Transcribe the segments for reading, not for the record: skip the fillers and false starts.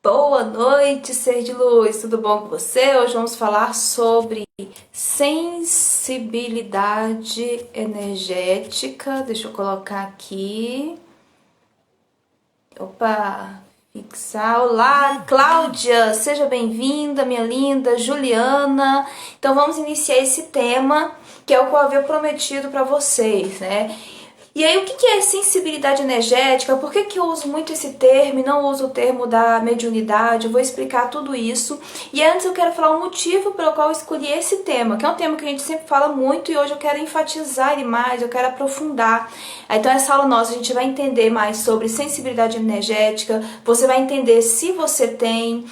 Boa noite, ser de luz, tudo bom com você? Hoje vamos falar sobre sensibilidade energética. Deixa eu colocar aqui. Opa, fixar. Olá, Cláudia, seja bem-vinda, minha linda Juliana. Então vamos iniciar esse tema que é o que eu havia prometido para vocês, né? E aí, o que é sensibilidade energética? Por que eu uso muito esse termo e não uso o termo da mediunidade? Eu vou explicar tudo isso. E antes eu quero falar o motivo pelo qual eu escolhi esse tema, que é um tema que a gente sempre fala muito e hoje eu quero enfatizar ele mais, eu quero aprofundar. Então essa aula nossa a gente vai entender mais sobre sensibilidade energética, você vai entender se você tem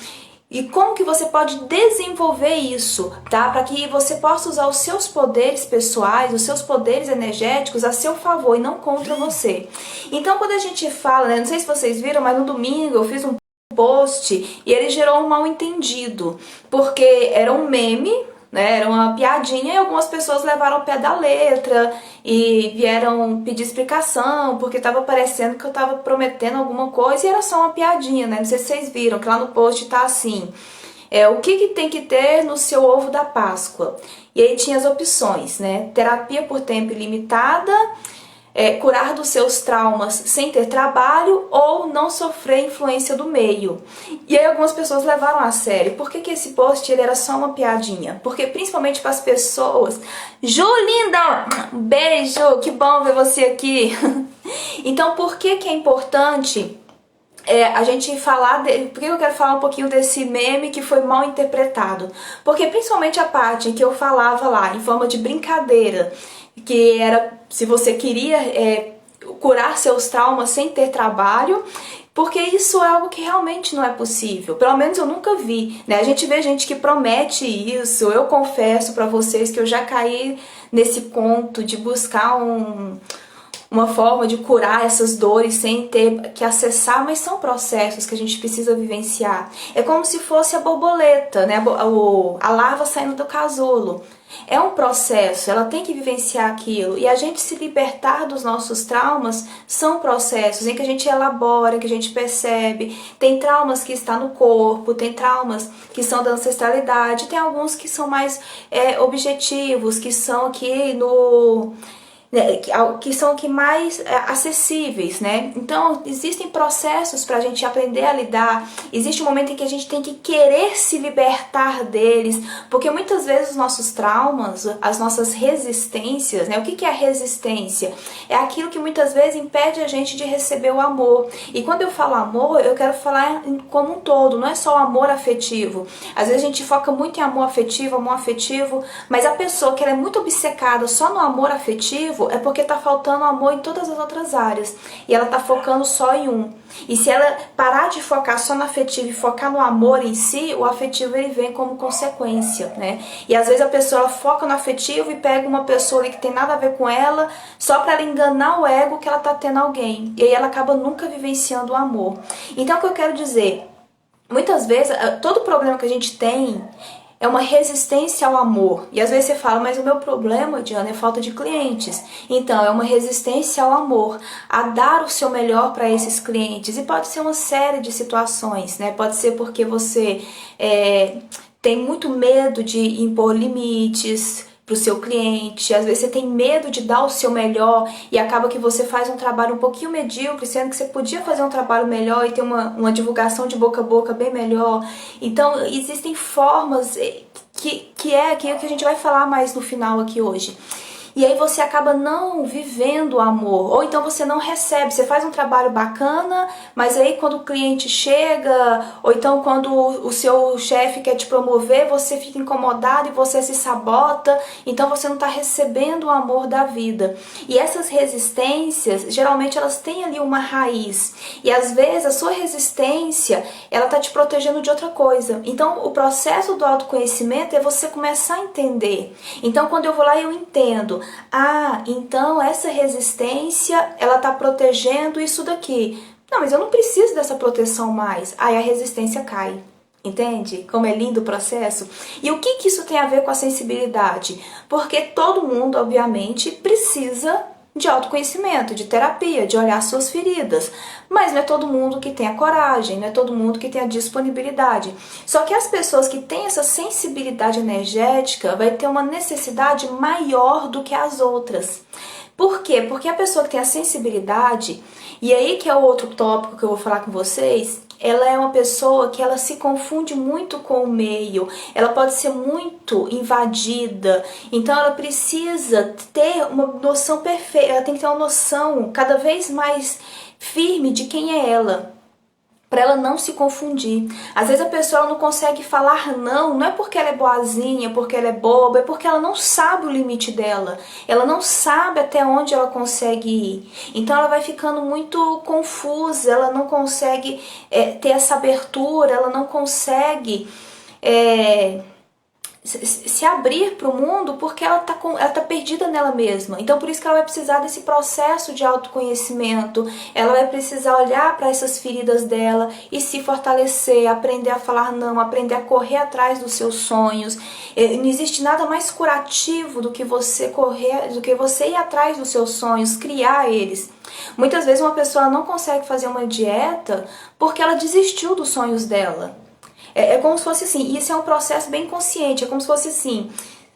e como que você pode desenvolver isso, tá? Para que você possa usar os seus poderes pessoais, os seus poderes energéticos a seu favor e não contra você. Então, quando a gente fala, né, não sei se vocês viram, mas no domingo eu fiz um post e ele gerou um mal-entendido, porque era um meme, né, era uma piadinha e algumas pessoas levaram ao pé da letra e vieram pedir explicação porque estava parecendo que eu estava prometendo alguma coisa e era só uma piadinha, né? Não sei se vocês viram que lá no post tá assim, o que tem que ter no seu ovo da Páscoa? E aí tinha as opções, né? Terapia por tempo ilimitada, curar dos seus traumas sem ter trabalho ou não sofrer influência do meio. E aí algumas pessoas levaram a sério. Por que esse post ele era só uma piadinha? Porque principalmente para as pessoas... Ju, linda! Um beijo! Que bom ver você aqui! Então, por que é importante... a gente falar por que eu quero falar um pouquinho desse meme que foi mal interpretado? Porque principalmente a parte em que eu falava lá, em forma de brincadeira, que era se você queria curar seus traumas sem ter trabalho, porque isso é algo que realmente não é possível. Pelo menos eu nunca vi, né? A gente vê gente que promete isso. Eu confesso pra vocês que eu já caí nesse conto de buscar uma forma de curar essas dores sem ter que acessar, mas são processos que a gente precisa vivenciar. É como se fosse a borboleta, né? A larva saindo do casulo. É um processo, ela tem que vivenciar aquilo. E a gente se libertar dos nossos traumas são processos em que a gente elabora, que a gente percebe. Tem traumas que estão no corpo, tem traumas que são da ancestralidade, tem alguns que são mais objetivos, que são aqui no... que são que mais acessíveis, né? Então existem processos para a gente aprender a lidar. Existe um momento em que a gente tem que querer se libertar deles, porque muitas vezes os nossos traumas, as nossas resistências, né? O que é a resistência? É aquilo que muitas vezes impede a gente de receber o amor. E quando eu falo amor, eu quero falar como um todo, não é só o amor afetivo. Às vezes a gente foca muito em amor afetivo, mas a pessoa que ela é muito obcecada só no amor afetivo é porque tá faltando amor em todas as outras áreas e ela tá focando só em um. E se ela parar de focar só no afetivo e focar no amor em si, o afetivo ele vem como consequência, né? E às vezes a pessoa ela foca no afetivo e pega uma pessoa ali que tem nada a ver com ela só para ela enganar o ego que ela tá tendo alguém. E aí ela acaba nunca vivenciando o amor. Então o que eu quero dizer, muitas vezes todo problema que a gente tem é uma resistência ao amor. E às vezes você fala, mas o meu problema, Diana, é falta de clientes. Então, é uma resistência ao amor, a dar o seu melhor para esses clientes. E pode ser uma série de situações, né? Pode ser porque você tem muito medo de impor limites para o seu cliente, às vezes você tem medo de dar o seu melhor e acaba que você faz um trabalho um pouquinho medíocre, sendo que você podia fazer um trabalho melhor e ter uma divulgação de boca a boca bem melhor. Então existem formas que é aquilo que a gente vai falar mais no final aqui hoje. E aí você acaba não vivendo o amor, ou então você não recebe, você faz um trabalho bacana, mas aí quando o cliente chega, ou então quando o seu chefe quer te promover, você fica incomodado e você se sabota, então você não está recebendo o amor da vida. E essas resistências, geralmente elas têm ali uma raiz, e às vezes a sua resistência, ela está te protegendo de outra coisa. Então o processo do autoconhecimento é você começar a entender. Então quando eu vou lá eu entendo, então essa resistência, ela tá protegendo isso daqui. Não, mas eu não preciso dessa proteção mais. Aí a resistência cai. Entende? Como é lindo o processo? E o que isso tem a ver com a sensibilidade? Porque todo mundo, obviamente, precisa de autoconhecimento, de terapia, de olhar suas feridas. Mas não é todo mundo que tem a coragem, não é todo mundo que tem a disponibilidade. Só que as pessoas que têm essa sensibilidade energética vai ter uma necessidade maior do que as outras. Por quê? Porque a pessoa que tem a sensibilidade, e aí que é o outro tópico que eu vou falar com vocês, ela é uma pessoa que ela se confunde muito com o meio, ela pode ser muito invadida, então ela precisa ter uma noção perfeita, ela tem que ter uma noção cada vez mais firme de quem é ela, para ela não se confundir. Às vezes a pessoa não consegue falar não é porque ela é boazinha, porque ela é boba, é porque ela não sabe o limite dela. Ela não sabe até onde ela consegue ir. Então ela vai ficando muito confusa, ela não consegue ter essa abertura, ela não consegue se abrir para o mundo porque ela tá perdida nela mesma. Então por isso que ela vai precisar desse processo de autoconhecimento, ela vai precisar olhar para essas feridas dela e se fortalecer, aprender a falar não, aprender a correr atrás dos seus sonhos. Não existe nada mais curativo do que você correr, do que você ir atrás dos seus sonhos, criar eles. Muitas vezes uma pessoa não consegue fazer uma dieta porque ela desistiu dos sonhos dela. É como se fosse assim, isso é um processo bem consciente, é como se fosse assim,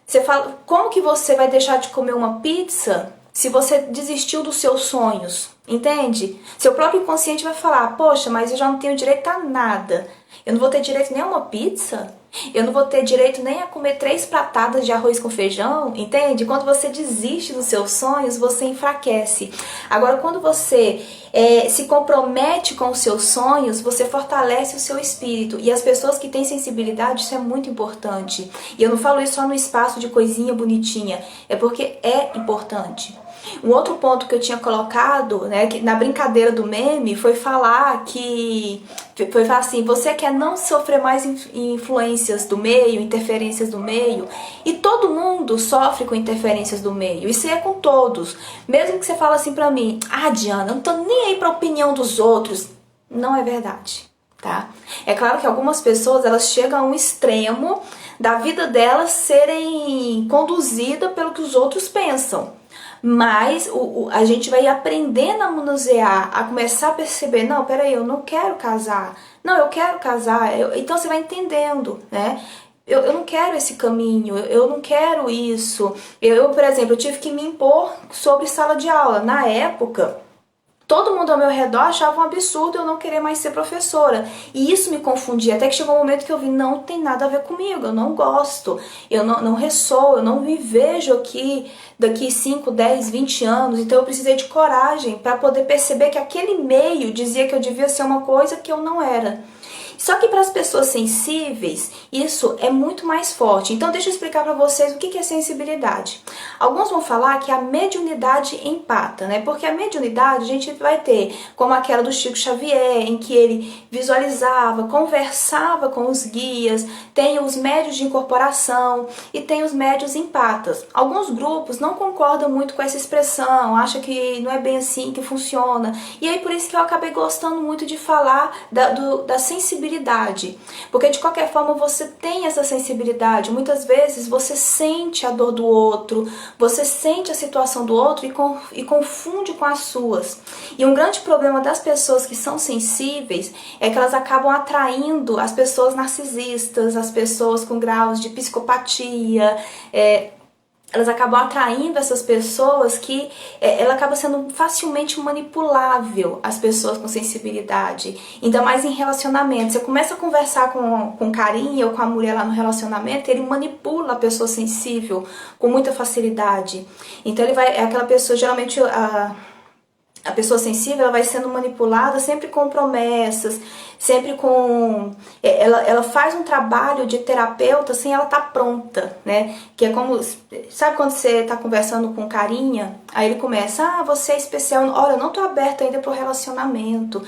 você fala, como que você vai deixar de comer uma pizza se você desistiu dos seus sonhos, entende? Seu próprio inconsciente vai falar, poxa, mas eu já não tenho direito a nada, eu não vou ter direito nem a uma pizza, eu não vou ter direito nem a comer 3 pratadas de arroz com feijão, entende? Quando você desiste dos seus sonhos, você enfraquece. Agora, quando você se compromete com os seus sonhos, você fortalece o seu espírito. E as pessoas que têm sensibilidade, isso é muito importante. E eu não falo isso só no espaço de coisinha bonitinha, é porque é importante. Um outro ponto que eu tinha colocado, né, que na brincadeira do meme, foi falar assim, você quer não sofrer mais influências do meio, interferências do meio, e todo mundo sofre com interferências do meio, isso é com todos. Mesmo que você fale assim pra mim, Diana, eu não tô nem aí pra opinião dos outros, não é verdade, tá? É claro que algumas pessoas, elas chegam a um extremo da vida delas serem conduzidas pelo que os outros pensam. Mas a gente vai aprendendo a manusear, a começar a perceber, não, peraí, eu não quero casar. Não, eu quero casar. Então você vai entendendo, né? Eu não quero esse caminho, eu não quero isso. Por exemplo, eu tive que me impor sobre sala de aula. Na época, todo mundo ao meu redor achava um absurdo eu não querer mais ser professora. E isso me confundia, até que chegou um momento que eu vi, não tem nada a ver comigo, eu não gosto, eu não ressoo, eu não me vejo aqui daqui 5, 10, 20 anos. Então eu precisei de coragem para poder perceber que aquele meio dizia que eu devia ser uma coisa que eu não era. Só que para as pessoas sensíveis, isso é muito mais forte. Então deixa eu explicar para vocês o que é sensibilidade. Alguns vão falar que a mediunidade empata, né? Porque a mediunidade a gente vai ter como aquela do Chico Xavier, em que ele visualizava, conversava com os guias, tem os médios de incorporação e tem os médios empatas. Alguns grupos não concordam muito com essa expressão, acham que não é bem assim que funciona. E aí por isso que eu acabei gostando muito de falar da sensibilidade. Porque de qualquer forma você tem essa sensibilidade. Muitas vezes você sente a dor do outro, você sente a situação do outro e confunde com as suas. E um grande problema das pessoas que são sensíveis é que elas acabam atraindo as pessoas narcisistas, as pessoas com graus de psicopatia, elas acabam atraindo essas pessoas que ela acaba sendo facilmente manipulável, as pessoas com sensibilidade, ainda mais em relacionamento. Você começa a conversar com carinho ou com a mulher lá no relacionamento, ele manipula a pessoa sensível com muita facilidade. Então é aquela pessoa, geralmente a pessoa sensível, ela vai sendo manipulada sempre com promessas, sempre com... Ela faz um trabalho de terapeuta sem ela estar pronta, né? Que é como... Sabe quando você tá conversando com carinha? Aí ele começa, você é especial, olha, eu não tô aberta ainda pro relacionamento.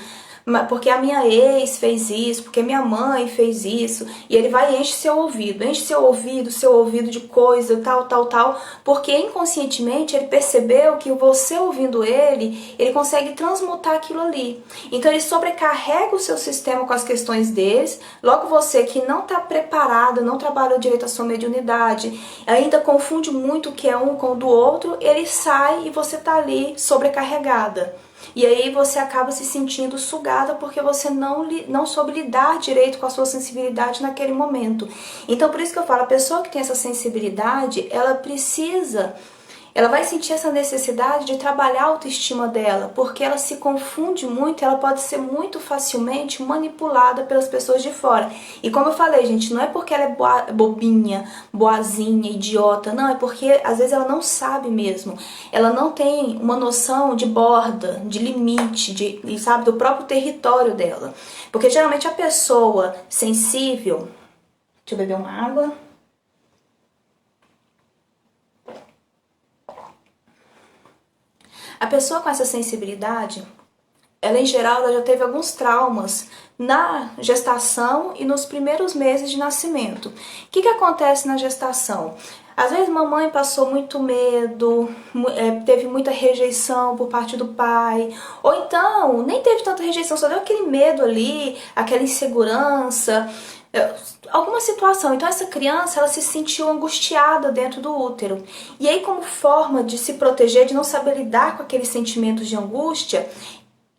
porque a minha ex fez isso, porque minha mãe fez isso, e ele vai e enche seu ouvido de coisa, tal, porque inconscientemente ele percebeu que você ouvindo ele consegue transmutar aquilo ali. Então ele sobrecarrega o seu sistema com as questões deles, logo você que não está preparada, não trabalhou direito a sua mediunidade, ainda confunde muito o que é um com o do outro, ele sai e você está ali sobrecarregada. E aí você acaba se sentindo sugada porque você não soube lidar direito com a sua sensibilidade naquele momento. Então por isso que eu falo, a pessoa que tem essa sensibilidade, ela vai sentir essa necessidade de trabalhar a autoestima dela, porque ela se confunde muito, ela pode ser muito facilmente manipulada pelas pessoas de fora. E como eu falei, gente, não é porque ela é bobinha, boazinha, idiota, não, é porque às vezes ela não sabe mesmo. Ela não tem uma noção de borda, de limite, sabe, do próprio território dela. Porque geralmente a pessoa sensível... Deixa eu beber uma água... A pessoa com essa sensibilidade, ela em geral ela já teve alguns traumas na gestação e nos primeiros meses de nascimento. O que acontece na gestação? Às vezes mamãe passou muito medo, teve muita rejeição por parte do pai, ou então nem teve tanta rejeição, só deu aquele medo ali, aquela insegurança, alguma situação. Então essa criança ela se sentiu angustiada dentro do útero. E aí, como forma de se proteger, de não saber lidar com aqueles sentimentos de angústia,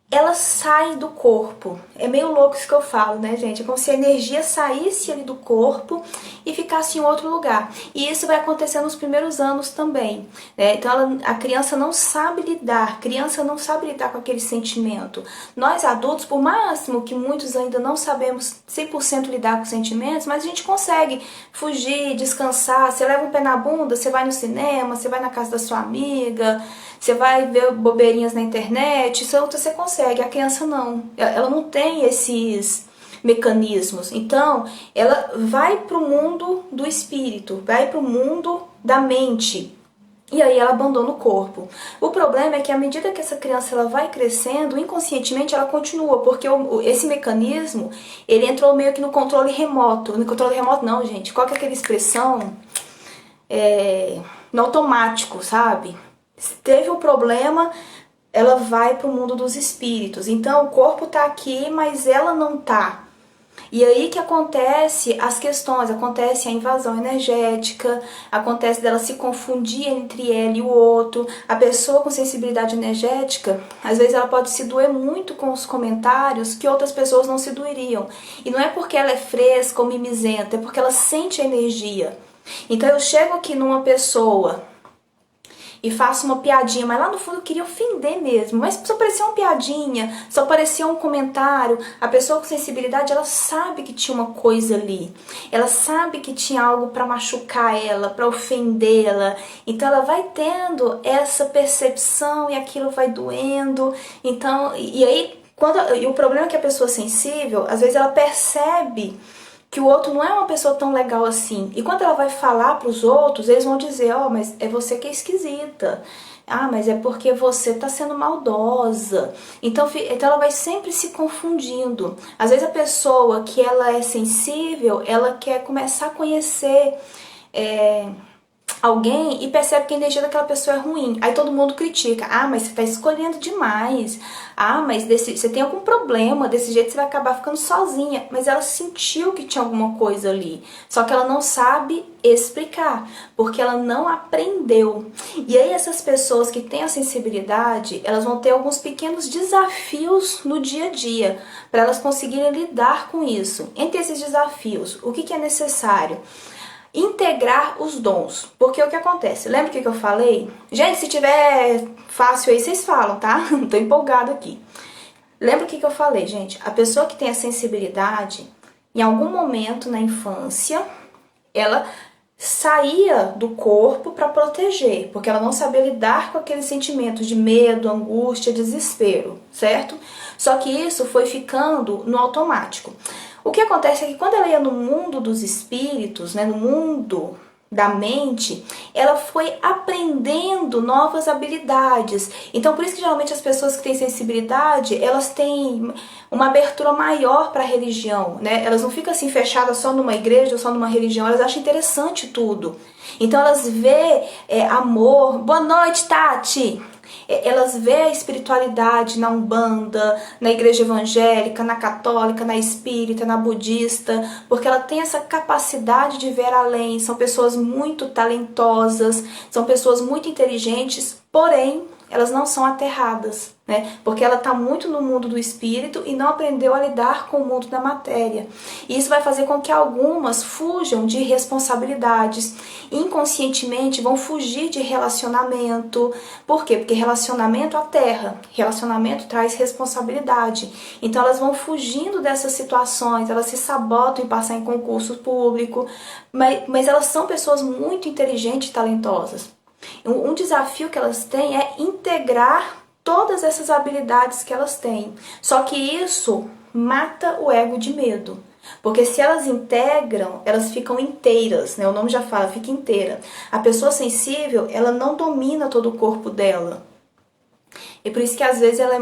ela sai do corpo. É meio louco isso que eu falo, né, gente? É como se a energia saísse ali do corpo e ficasse em outro lugar. E isso vai acontecer nos primeiros anos também, né? Então a criança não sabe lidar, com aquele sentimento. Nós adultos, por máximo que muitos ainda não sabemos 100% lidar com sentimentos, mas a gente consegue fugir, descansar. Você leva um pé na bunda, você vai no cinema, você vai na casa da sua amiga, você vai ver bobeirinhas na internet, isso você consegue. A criança não, ela não tem esses mecanismos. Então ela vai para o mundo do espírito, vai para o mundo da mente, e aí ela abandona o corpo. O problema é que à medida que essa criança ela vai crescendo, inconscientemente ela continua, porque esse mecanismo ele entrou meio que no controle remoto. No controle remoto não, gente, qual que é aquela expressão? No automático, sabe? Se teve um problema, ela vai para o mundo dos espíritos. Então o corpo tá aqui, mas ela não tá. E aí que acontece as questões, acontece a invasão energética, acontece dela se confundir entre ela e o outro. A pessoa com sensibilidade energética, às vezes ela pode se doer muito com os comentários que outras pessoas não se doeriam. E não é porque ela é fresca ou mimizenta, é porque ela sente a energia. Então eu chego aqui numa pessoa e faço uma piadinha, mas lá no fundo eu queria ofender mesmo, mas só parecia uma piadinha, só parecia um comentário. A pessoa com sensibilidade, ela sabe que tinha uma coisa ali, ela sabe que tinha algo para machucar ela, para ofendê-la, então ela vai tendo essa percepção e aquilo vai doendo. Então, e aí, e o problema é que a pessoa sensível, às vezes ela percebe que o outro não é uma pessoa tão legal assim. E quando ela vai falar para os outros, eles vão dizer, mas é você que é esquisita. Ah, mas é porque você tá sendo maldosa. Então ela vai sempre se confundindo. Às vezes a pessoa que ela é sensível, ela quer começar a conhecer alguém e percebe que a energia daquela pessoa é ruim. Aí todo mundo critica. Ah, mas você tá escolhendo demais. Ah, mas você tem algum problema. Desse jeito você vai acabar ficando sozinha. Mas ela sentiu que tinha alguma coisa ali. Só que ela não sabe explicar. Porque ela não aprendeu. E aí essas pessoas que têm a sensibilidade, elas vão ter alguns pequenos desafios no dia a dia. Para elas conseguirem lidar com isso. Entre esses desafios, o que é necessário? Integrar os dons, porque o que acontece? Lembra o que eu falei? Gente, se tiver fácil aí, vocês falam, tá? Tô empolgada aqui. Lembra o que eu falei, gente? A pessoa que tem a sensibilidade, em algum momento na infância, ela saía do corpo para proteger, porque ela não sabia lidar com aqueles sentimentos de medo, angústia, desespero, certo? Só que isso foi ficando no automático. O que acontece é que quando ela ia no mundo dos espíritos, né, no mundo da mente, ela foi aprendendo novas habilidades. Então, por isso que geralmente as pessoas que têm sensibilidade, elas têm uma abertura maior para a religião, né? Elas não ficam assim fechadas só numa igreja ou só numa religião, elas acham interessante tudo. Então elas vê amor. Boa noite, Tati! Elas vê a espiritualidade na Umbanda, na igreja evangélica, na católica, na espírita, na budista, porque ela tem essa capacidade de ver além. São pessoas muito talentosas, são pessoas muito inteligentes, porém elas não são aterradas, né? Porque ela está muito no mundo do espírito e não aprendeu a lidar com o mundo da matéria. E isso vai fazer com que algumas fujam de responsabilidades, inconscientemente vão fugir de relacionamento. Por quê? Porque relacionamento aterra, relacionamento traz responsabilidade. Então elas vão fugindo dessas situações, elas se sabotam em passar em concurso público, mas elas são pessoas muito inteligentes e talentosas. Um desafio que elas têm é integrar todas essas habilidades que elas têm. Só que isso mata o ego de medo. Porque se elas integram, elas ficam inteiras, né? O nome já fala, fica inteira. A pessoa sensível, ela não domina todo o corpo dela. E por isso que às vezes ela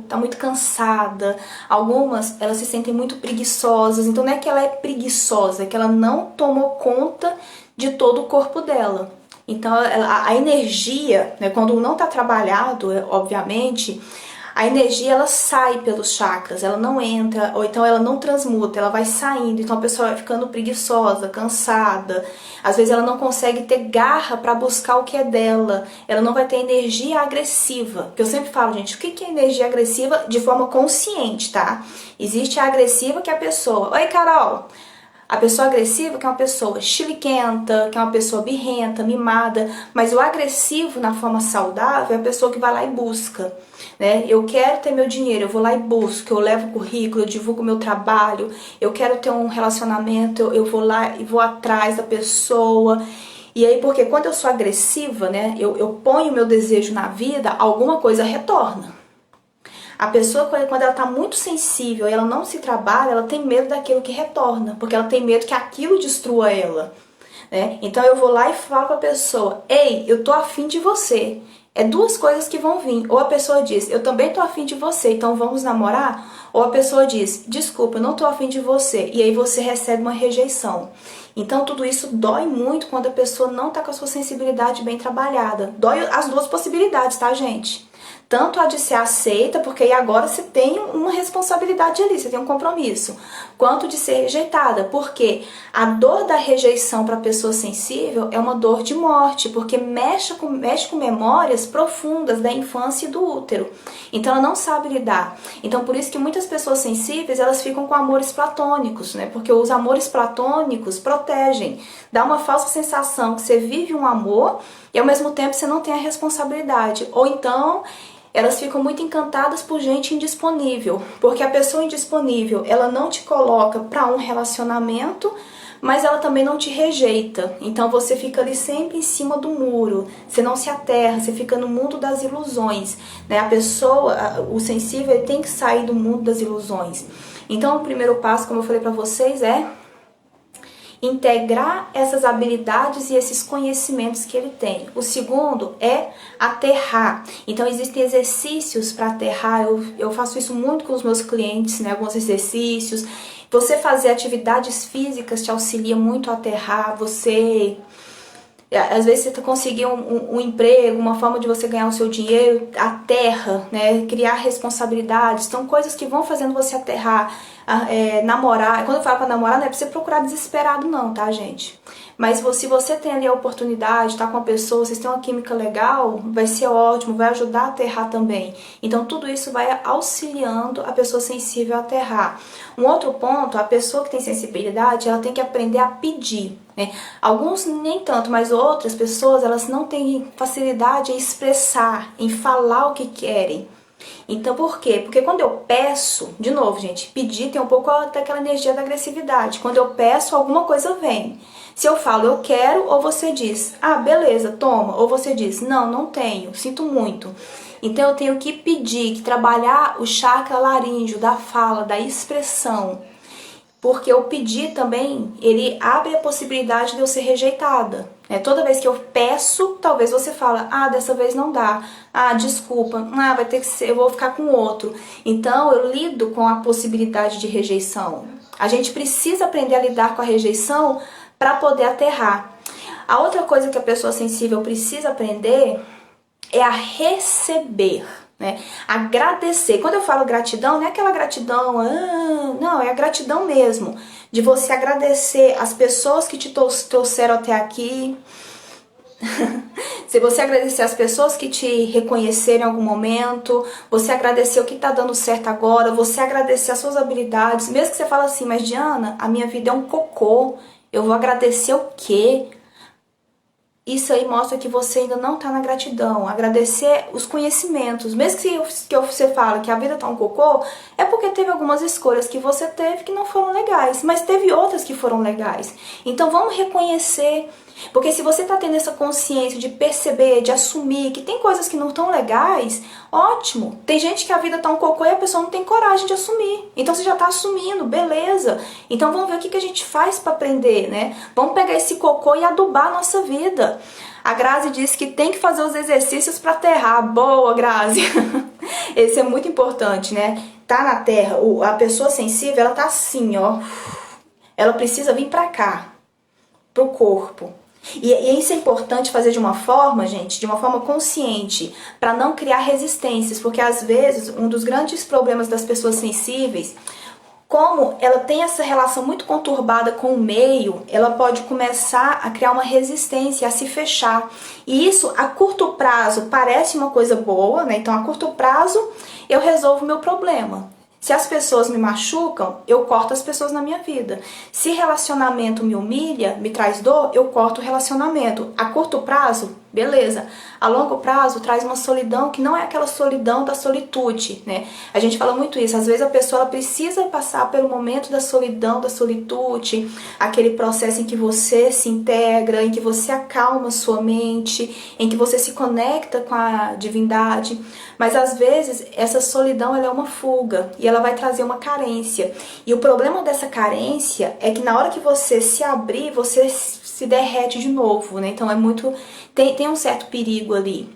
tá muito cansada. Algumas, elas se sentem muito preguiçosas. Então não é que ela é preguiçosa, é que ela não tomou conta de todo o corpo dela. Então a energia, né, quando não está trabalhado, obviamente, a energia ela sai pelos chakras, ela não entra, ou então ela não transmuta, ela vai saindo. Então a pessoa vai ficando preguiçosa, cansada. Às vezes ela não consegue ter garra para buscar o que é dela. Ela não vai ter energia agressiva. Porque eu sempre falo, gente, o que é energia agressiva de forma consciente, tá? Existe a agressiva que é a pessoa. Oi, Carol! A pessoa agressiva que é uma pessoa chiliquenta, que é uma pessoa birrenta, mimada, mas o agressivo na forma saudável é a pessoa que vai lá e busca, né? Eu quero ter meu dinheiro, eu vou lá e busco, eu levo currículo, eu divulgo meu trabalho, eu quero ter um relacionamento, eu vou lá e vou atrás da pessoa. E aí, porque quando eu sou agressiva, né, eu ponho meu desejo na vida, alguma coisa retorna. A pessoa, quando ela está muito sensível e ela não se trabalha, ela tem medo daquilo que retorna, porque ela tem medo que aquilo destrua ela, né? Então eu vou lá e falo para a pessoa, ei, eu tô afim de você. É duas coisas que vão vir. Ou a pessoa diz, eu também tô afim de você, então vamos namorar? Ou a pessoa diz, desculpa, eu não tô afim de você. E aí você recebe uma rejeição. Então tudo isso dói muito quando a pessoa não tá com a sua sensibilidade bem trabalhada. Dói as duas possibilidades, tá, gente? Tanto a de ser aceita, porque aí agora você tem uma responsabilidade ali, você tem um compromisso, quanto de ser rejeitada, porque a dor da rejeição para a pessoa sensível é uma dor de morte, porque mexe com memórias profundas da infância e do útero. Então ela não sabe lidar. Então por isso que muitas pessoas sensíveis, elas ficam com amores platônicos, né? Porque os amores platônicos protegem, dá uma falsa sensação que você vive um amor e ao mesmo tempo você não tem a responsabilidade. Ou então elas ficam muito encantadas por gente indisponível, porque a pessoa indisponível, ela não te coloca para um relacionamento, mas ela também não te rejeita. Então você fica ali sempre em cima do muro, você não se aterra, você fica no mundo das ilusões, né? A pessoa, o sensível, ele tem que sair do mundo das ilusões. Então o primeiro passo, como eu falei para vocês, é integrar essas habilidades e esses conhecimentos que ele tem. O segundo é aterrar. Então existem exercícios para aterrar. Eu faço isso muito com os meus clientes, né? Alguns exercícios. Você fazer atividades físicas te auxilia muito a aterrar. Você, às vezes, você conseguir um emprego, uma forma de você ganhar o seu dinheiro, aterra, né? Criar responsabilidades. Então, coisas que vão fazendo você aterrar. Namorar, quando eu falo pra namorar, não é pra você procurar desesperado não, tá, gente? Mas se você tem ali a oportunidade, tá com uma pessoa, vocês têm uma química legal, vai ser ótimo, vai ajudar a aterrar também. Então tudo isso vai auxiliando a pessoa sensível a aterrar. Um outro ponto, a pessoa que tem sensibilidade, ela tem que aprender a pedir, né? Alguns nem tanto, mas outras pessoas, elas não têm facilidade em expressar, em falar o que querem. Então, por quê? Porque quando eu peço, de novo, gente, pedir tem um pouco daquela energia da agressividade. Quando eu peço, alguma coisa vem. Se eu falo, eu quero, ou você diz, ah, beleza, toma. Ou você diz, não, não tenho, sinto muito. Então, eu tenho que pedir, que trabalhar o chakra laríngeo da fala, da expressão. Porque o pedir também, ele abre a possibilidade de eu ser rejeitada. Toda vez que eu peço, talvez você fala, ah, dessa vez não dá, ah, desculpa, ah, vai ter que ser, eu vou ficar com outro. Então eu lido com a possibilidade de rejeição. A gente precisa aprender a lidar com a rejeição para poder aterrar. A outra coisa que a pessoa sensível precisa aprender é a receber. Agradecer. Quando eu falo gratidão, não é aquela gratidão, não, é a gratidão mesmo, de você agradecer as pessoas que te trouxeram até aqui. Se você agradecer as pessoas que te reconheceram em algum momento, você agradecer o que está dando certo agora, você agradecer as suas habilidades, mesmo que você fale assim, mas Diana, a minha vida é um cocô, eu vou agradecer o quê? Isso aí mostra que você ainda não está na gratidão. Agradecer os conhecimentos. Mesmo que você fale que a vida tá um cocô, é porque teve algumas escolhas que você teve que não foram legais, mas teve outras que foram legais. Então vamos reconhecer. Porque se você está tendo essa consciência de perceber, de assumir que tem coisas que não estão legais, ótimo. Tem gente que a vida tá um cocô e a pessoa não tem coragem de assumir. Então você já está assumindo, beleza. Então vamos ver o que a gente faz para aprender, né? Vamos pegar esse cocô e adubar a nossa vida. A Grazi disse que tem que fazer os exercícios para aterrar. Boa, Grazi! Esse é muito importante, né? Tá na terra, a pessoa sensível, ela tá assim, ó. Ela precisa vir para cá, pro corpo. E isso é importante fazer de uma forma, gente, de uma forma consciente, para não criar resistências, porque às vezes um dos grandes problemas das pessoas sensíveis, como ela tem essa relação muito conturbada com o meio, ela pode começar a criar uma resistência, a se fechar. E isso, a curto prazo, parece uma coisa boa, né? Então, a curto prazo, eu resolvo o meu problema. Se as pessoas me machucam, eu corto as pessoas na minha vida. Se relacionamento me humilha, me traz dor, eu corto o relacionamento. A curto prazo, beleza. A longo prazo traz uma solidão que não é aquela solidão da solitude, né? A gente fala muito isso. Às vezes a pessoa ela precisa passar pelo momento da solidão, da solitude, aquele processo em que você se integra, em que você acalma sua mente, em que você se conecta com a divindade. Mas às vezes essa solidão ela é uma fuga e ela vai trazer uma carência. E o problema dessa carência é que na hora que você se abrir, você se derrete de novo, né? Então é muito... Tem um certo perigo ali.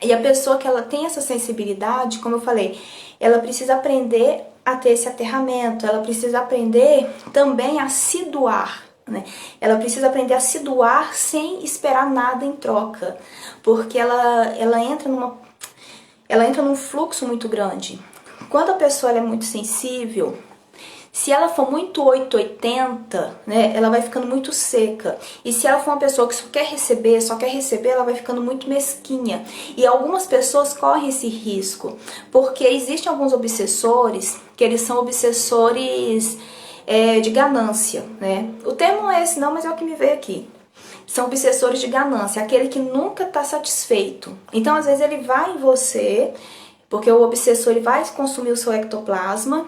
E a pessoa que ela tem essa sensibilidade, como eu falei, ela precisa aprender a ter esse aterramento, ela precisa aprender também a se doar, né? Ela precisa aprender a se doar sem esperar nada em troca, porque ela entra num fluxo muito grande. Quando a pessoa ela é muito sensível, se ela for muito 880, né, ela vai ficando muito seca. E se ela for uma pessoa que só quer receber, ela vai ficando muito mesquinha. E algumas pessoas correm esse risco, porque existem alguns obsessores, que eles são obsessores de ganância, né? O termo não é esse não, mas é o que me veio aqui. São obsessores de ganância, aquele que nunca está satisfeito. Então, às vezes, ele vai em você, porque o obsessor ele vai consumir o seu ectoplasma,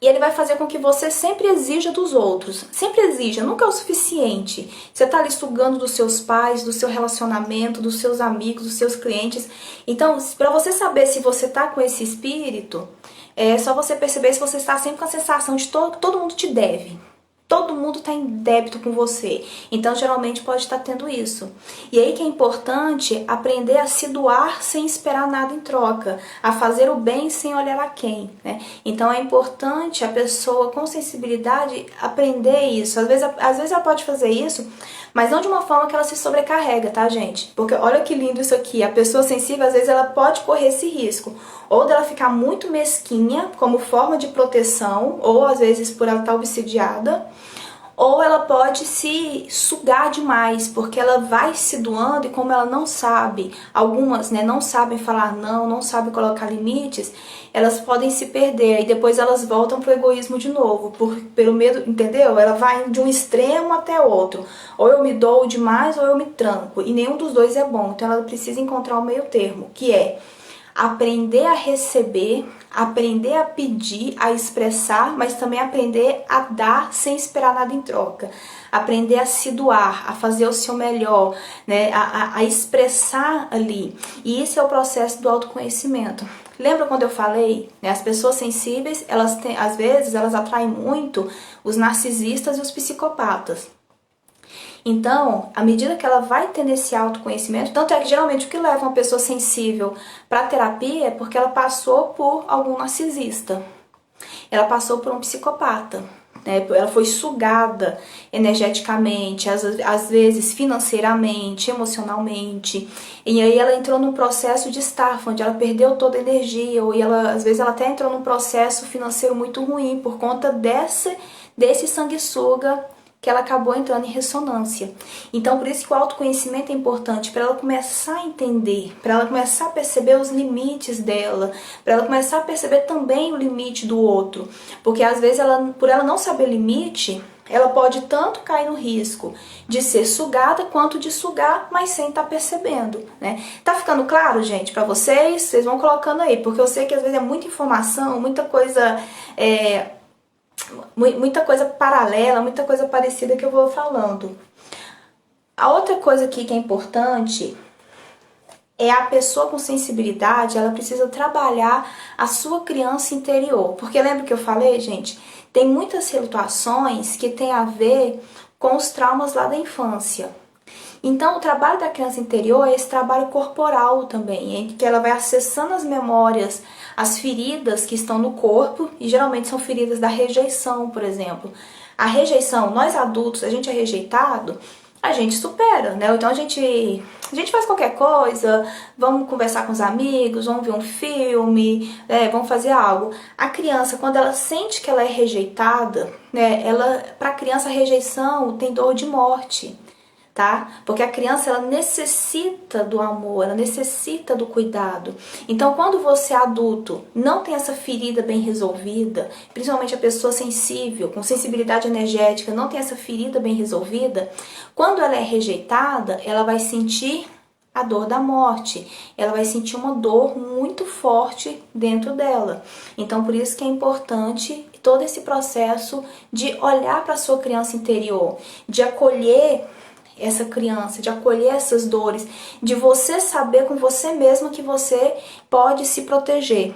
e ele vai fazer com que você sempre exija dos outros. Sempre exija, nunca é o suficiente. Você está ali sugando dos seus pais, do seu relacionamento, dos seus amigos, dos seus clientes. Então, para você saber se você está com esse espírito, é só você perceber se você está sempre com a sensação de que todo mundo te deve. Todo mundo está em débito com você. Então, geralmente, pode estar tendo isso. E aí que é importante aprender a se doar sem esperar nada em troca. A fazer o bem sem olhar a quem, né? Então, é importante a pessoa com sensibilidade aprender isso. Às vezes ela pode fazer isso, mas não de uma forma que ela se sobrecarrega, tá, gente? Porque olha que lindo isso aqui. A pessoa sensível, às vezes, ela pode correr esse risco. Ou dela ficar muito mesquinha, como forma de proteção, ou às vezes por ela estar obsidiada, ou ela pode se sugar demais, porque ela vai se doando e como ela não sabe, algumas, né, não sabem falar não sabem colocar limites, elas podem se perder e depois elas voltam pro egoísmo de novo, pelo medo, entendeu? Ela vai de um extremo até outro, ou eu me dou demais ou eu me tranco, e nenhum dos dois é bom, então ela precisa encontrar o meio termo, que é aprender a receber, aprender a pedir, a expressar, mas também aprender a dar sem esperar nada em troca. Aprender a se doar, a fazer o seu melhor, né? A expressar ali. E esse é o processo do autoconhecimento. Lembra quando eu falei, né, as pessoas sensíveis, elas têm, às vezes, elas atraem muito os narcisistas e os psicopatas. Então, à medida que ela vai tendo esse autoconhecimento, tanto é que geralmente o que leva uma pessoa sensível para terapia é porque ela passou por algum narcisista, ela passou por um psicopata, né? Ela foi sugada energeticamente, às vezes financeiramente, emocionalmente, e aí ela entrou num processo de estafa, onde ela perdeu toda a energia, ou às vezes ela até entrou num processo financeiro muito ruim por conta desse sanguessuga que ela acabou entrando em ressonância. Então, por isso que o autoconhecimento é importante, para ela começar a entender, para ela começar a perceber os limites dela, para ela começar a perceber também o limite do outro. Porque às vezes, por ela não saber limite, ela pode tanto cair no risco de ser sugada quanto de sugar, mas sem estar percebendo, né? Tá ficando claro, gente, para vocês? Vocês vão colocando aí, porque eu sei que às vezes é muita informação, muita coisa muita coisa paralela, muita coisa parecida que eu vou falando. A outra coisa aqui que é importante é a pessoa com sensibilidade, ela precisa trabalhar a sua criança interior. Porque lembra que eu falei, gente? Tem muitas situações que tem a ver com os traumas lá da infância. Então, o trabalho da criança interior é esse trabalho corporal também, em que ela vai acessando as memórias, as feridas que estão no corpo, e geralmente são feridas da rejeição, por exemplo. A rejeição, nós adultos, a gente é rejeitado, a gente supera, né? Então a gente faz qualquer coisa, vamos conversar com os amigos, vamos ver um filme, vamos fazer algo. A criança, quando ela sente que ela é rejeitada, né? Para a criança a rejeição tem dor de morte. Tá? Porque a criança ela necessita do amor, ela necessita do cuidado. Então, quando você adulto não tem essa ferida bem resolvida, principalmente a pessoa sensível, com sensibilidade energética, não tem essa ferida bem resolvida, quando ela é rejeitada, ela vai sentir a dor da morte. Ela vai sentir uma dor muito forte dentro dela. Então, por isso que é importante todo esse processo de olhar para a sua criança interior, de acolher essa criança, de acolher essas dores, de você saber com você mesma que você pode se proteger.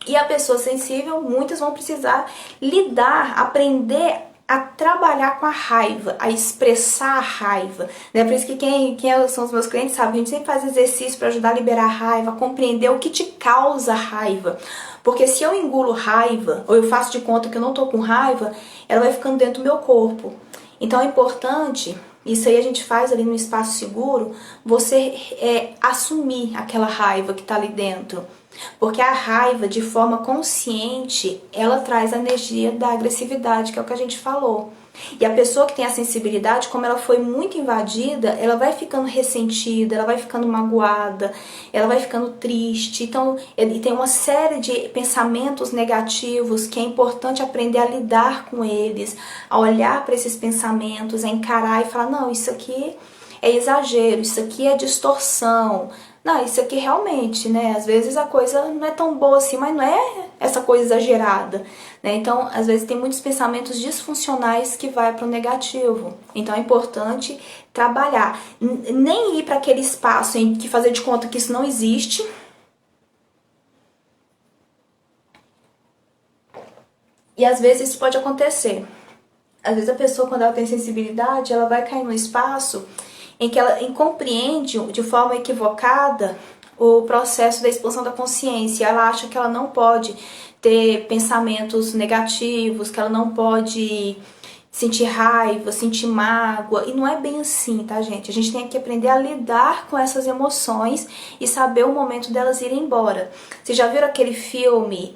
E a pessoa sensível, muitas vão precisar lidar, aprender a trabalhar com a raiva, a expressar a raiva, né? Por isso que quem são os meus clientes sabe, a gente sempre faz exercício para ajudar a liberar a raiva, a compreender o que te causa raiva. Porque se eu engulo raiva, ou eu faço de conta que eu não tô com raiva, ela vai ficando dentro do meu corpo. Então é importante, isso aí a gente faz ali no espaço seguro, você assumir aquela raiva que está ali dentro. Porque a raiva, de forma consciente, ela traz a energia da agressividade, que é o que a gente falou. E a pessoa que tem a sensibilidade, como ela foi muito invadida, ela vai ficando ressentida, ela vai ficando magoada, ela vai ficando triste. Então, ele tem uma série de pensamentos negativos que é importante aprender a lidar com eles, a olhar para esses pensamentos, a encarar e falar, não, isso aqui é exagero, isso aqui é distorção. Não, isso aqui realmente, né? Às vezes a coisa não é tão boa assim, mas não é essa coisa exagerada, né? Então, às vezes tem muitos pensamentos disfuncionais que vai para o negativo. Então é importante trabalhar. Nem ir para aquele espaço em que fazer de conta que isso não existe. E às vezes isso pode acontecer. Às vezes a pessoa, quando ela tem sensibilidade, ela vai cair num espaço em que ela compreende de forma equivocada o processo da expansão da consciência. Ela acha que ela não pode ter pensamentos negativos, que ela não pode sentir raiva, sentir mágoa, e não é bem assim, tá, gente? A gente tem que aprender a lidar com essas emoções e saber o momento delas irem embora. Vocês já viram aquele filme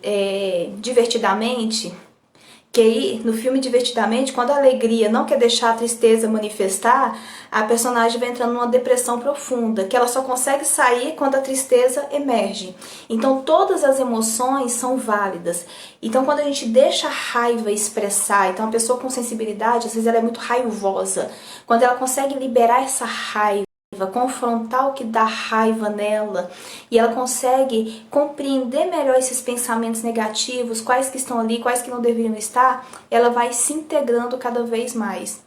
Divertidamente? Que aí, no filme Divertidamente, quando a alegria não quer deixar a tristeza manifestar, a personagem vai entrando numa depressão profunda, que ela só consegue sair quando a tristeza emerge. Então, todas as emoções são válidas. Então, quando a gente deixa a raiva expressar, então a pessoa com sensibilidade, às vezes ela é muito raivosa. Quando ela consegue liberar essa raiva, confrontar o que dá raiva nela, e ela consegue compreender melhor esses pensamentos negativos, quais que estão ali, quais que não deveriam estar, ela vai se integrando cada vez mais.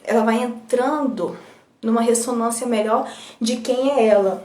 Ela vai entrando numa ressonância melhor de quem é ela.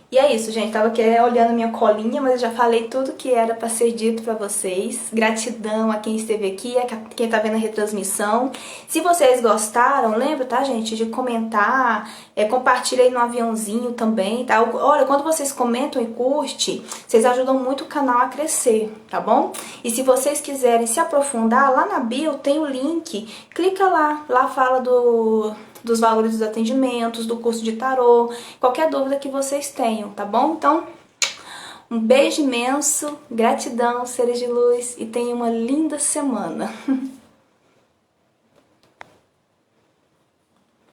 E é isso, gente. Tava aqui olhando minha colinha, mas eu já falei tudo que era pra ser dito pra vocês. Gratidão a quem esteve aqui, a quem tá vendo a retransmissão. Se vocês gostaram, lembra, tá, gente, de comentar, compartilha aí no aviãozinho também, tá? Olha, quando vocês comentam e curtem, vocês ajudam muito o canal a crescer, tá bom? E se vocês quiserem se aprofundar, lá na bio tem o link, clica lá. Lá fala dos valores dos atendimentos, do curso de tarô, qualquer dúvida que vocês tenham, tá bom? Então, um beijo imenso, gratidão, seres de luz, e tenham uma linda semana.